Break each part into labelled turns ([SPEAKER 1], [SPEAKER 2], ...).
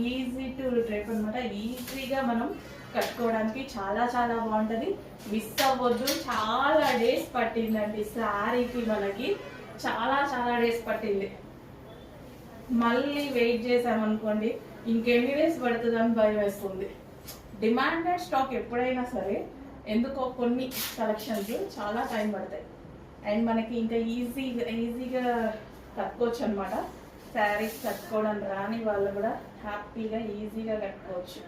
[SPEAKER 1] Easy to డ్రైప్ అనమాట. ఈజీగా మనం కట్టుకోవడానికి చాలా చాలా బాగుంటుంది. మిస్ అవ్వద్దు. చాలా డేస్ పట్టిందండి శారీకి, మనకి చాలా చాలా డేస్ పట్టింది. మళ్ళీ వెయిట్ చేసామనుకోండి ఇంకెన్ని డేస్ పడుతుందని భయం వేస్తుంది. డిమాండెడ్ స్టాక్ ఎప్పుడైనా సరే ఎందుకో కొన్ని కలెక్షన్స్ చాలా టైం పడతాయి. అండ్ మనకి ఇంకా ఈజీగా కట్టుకోవచ్చు అనమాట. శారీస్ కట్టుకోవడం రాని వాళ్ళు కూడా హ్యాపీగా ఈజీగా కట్టుకోవచ్చు.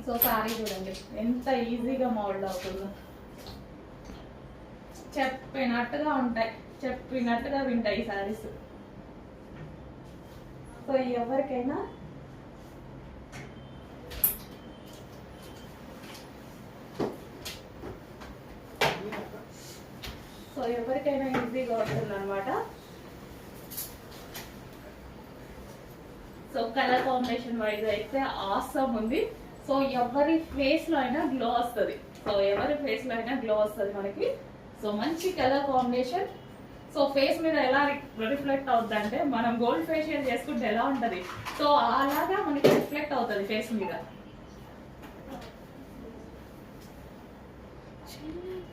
[SPEAKER 1] సో శారీ చూడండి ఎంత ఈజీగా మోల్డ్ అవుతుందో. చెప్పినట్టుగా ఉంటాయి, చెప్పినట్టుగా వింటాయి ఈ శారీస్. సో ఎవరికైనా ఈజీగా ఉంటుంది అనమాట. సో కలర్ కాంబినేషన్ వైజ్ అయితే ఆసమ్ ఉంది. సో ఎవరి ఫేస్ లో అయినా గ్లో వస్తుంది. మనకి. సో మంచి కలర్ కాంబినేషన్. సో ఫేస్ మీద ఎలా రిఫ్లెక్ట్ అవుతుంది అంటే మనం గోల్డ్ ఫేషియల్ చేసుకుంటే ఎలా ఉంటది, సో అలాగా మనకి రిఫ్లెక్ట్ అవుతుంది ఫేస్ మీద.